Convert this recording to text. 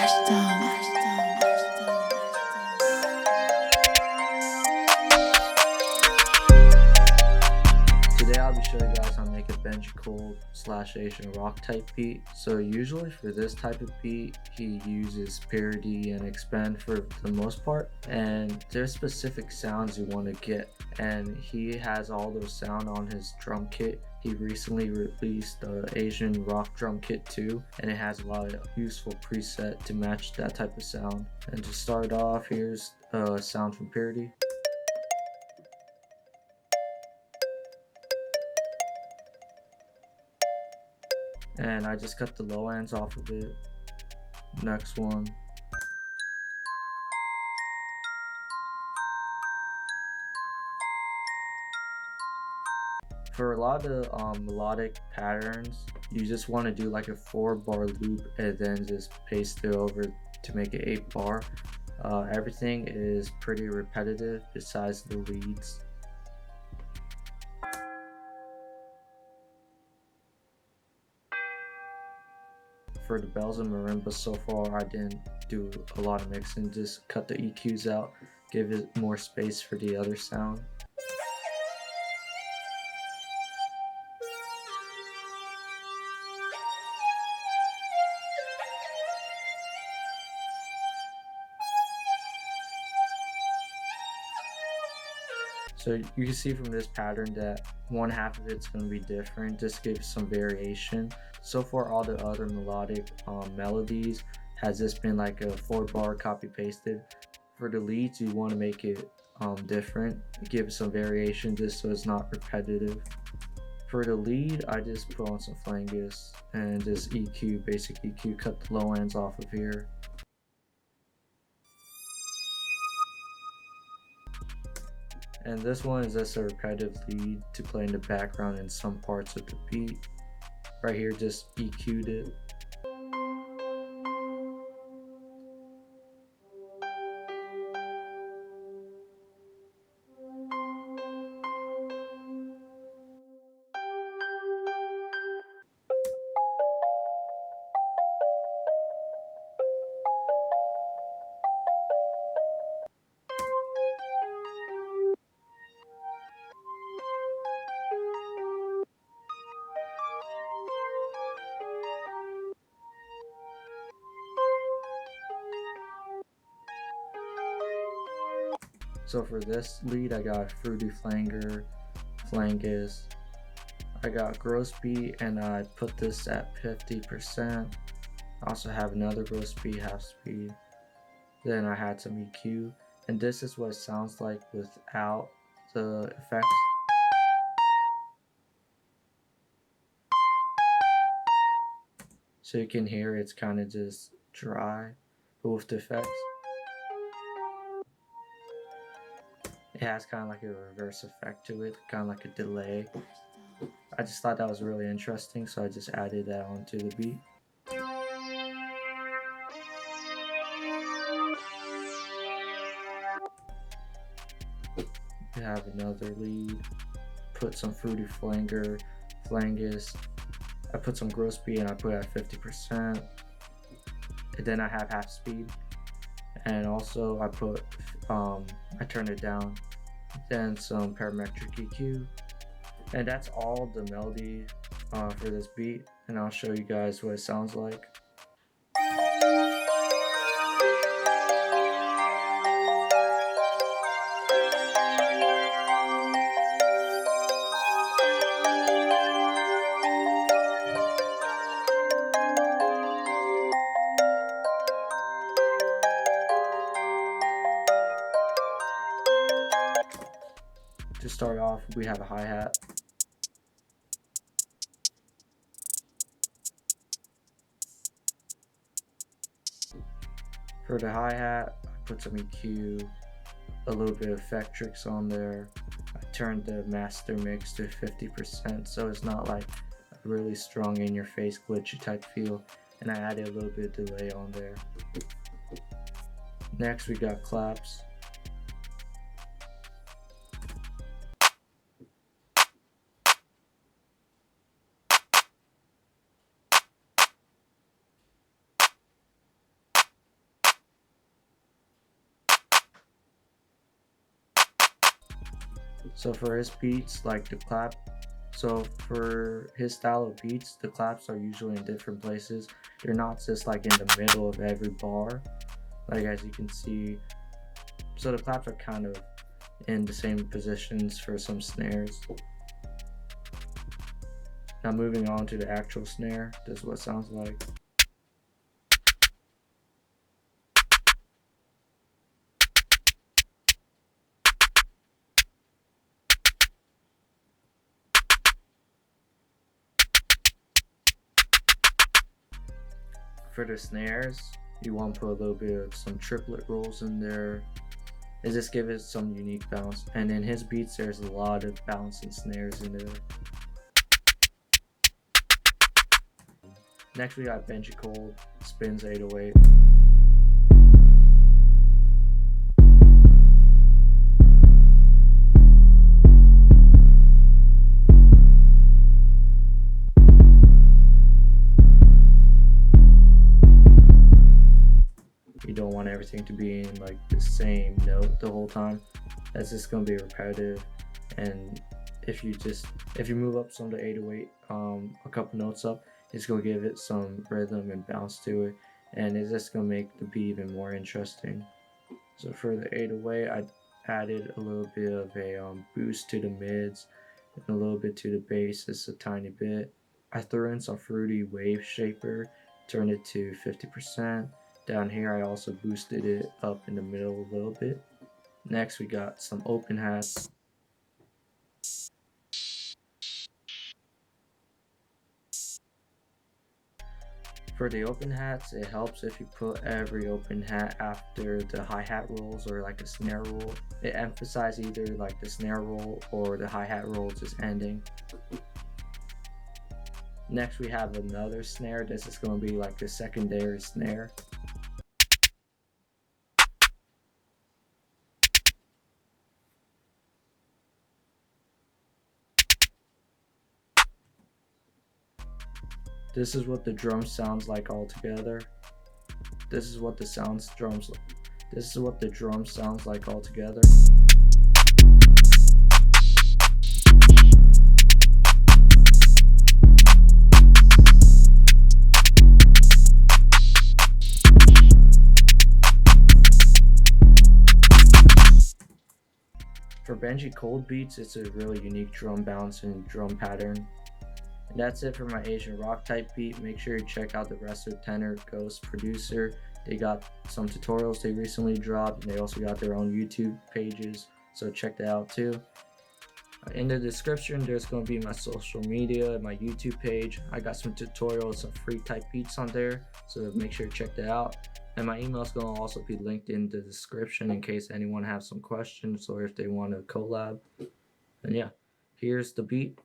Today I'll be showing you guys how to make a Benji cold / Asian rock type beat. So usually for this type of beat, he uses parody and expand for the most part, and there's specific sounds you want to get, and he has all those sound on his drum kit. He recently released the Asian rock drum kit too, and it has a lot of useful preset to match that type of sound. And to start off, here's a sound from parody. And I just cut the low ends off of it. Next one. For a lot of melodic patterns, you just want to do like a 4-bar loop and then just paste it over to make it 8-bar. Everything is pretty repetitive besides the leads. For the bells and marimbas, so far I didn't do a lot of mixing, just cut the EQs out, give it more space for the other sound. So you can see from this pattern that one half of it's going to be different, just gives some variation. So far all the other melodic melodies has just been like a 4-bar copy pasted. For the leads you want to make it different, give some variation just so it's not repetitive. For the lead I just put on some flanges and just EQ, basic EQ, cut the low ends off of here. And this one is just a repetitive lead to play in the background in some parts of the beat. Right here, just EQ'd it. So for this lead, I got fruity flanger, flangus. I got gross beat and I put this at 50%. I also have another gross beat, half speed. Then I had some EQ, and this is what it sounds like without the effects. So you can hear it's kind of just dry, but with the effects, it has kind of like a reverse effect to it, kind of like a delay. I just thought that was really interesting, so I just added that onto the beat. We have another lead, put some fruity flanger, flangus. I put some gross beat and I put it at 50%. And then I have half speed. And also I put, I turned it down. Then some parametric EQ. And that's all the melody for this beat. And I'll show you guys what it sounds like. To start off, we have a hi-hat. For the hi-hat, I put some EQ, a little bit of effect tricks on there. I turned the master mix to 50% so it's not like a really strong in-your-face glitchy type feel, and I added a little bit of delay on there. Next we got claps. So for his beats, like the clap, so for his style of beats, the claps are usually in different places. They're not just like in the middle of every bar, like as you can see. So the claps are kind of in the same positions for some snares. Now moving on to the actual snare, this is what it sounds like. For the snares, you want to put a little bit of some triplet rolls in there. It just gives it some unique bounce. And in his beats, there's a lot of bounce and snares in there. Next we got Benji Cold, spins 808. You don't want everything to be in like the same note the whole time. That's just gonna be repetitive. And if you move up some to 808, a couple notes up, it's gonna give it some rhythm and bounce to it, and it's just gonna make the beat even more interesting. So for the 808, I added a little bit of a boost to the mids and a little bit to the bass, just a tiny bit. I threw in some fruity wave shaper, turned it to 50%. Down here I also boosted it up in the middle a little bit. Next we got some open hats. For the open hats, it helps if you put every open hat after the hi-hat rolls or like a snare roll. It emphasizes either like the snare roll or the hi-hat roll just ending. Next we have another snare. This is going to be like the secondary snare. This is what the drum sounds like all together. This is what the drum sounds like all together. For Benji Cold beats, it's a really unique drum bounce and drum pattern. And that's it for my Asian rock type beat. Make sure you check out the rest of Tenor Ghost Producer. They got some tutorials they recently dropped, and they also got their own YouTube pages, so check that out too. In the description, there's going to be my social media, my YouTube page. I got some tutorials, some free type beats on there, so make sure to check that out. And my email is going to also be linked in the description in case anyone has some questions or if they want to collab. And yeah, here's the beat.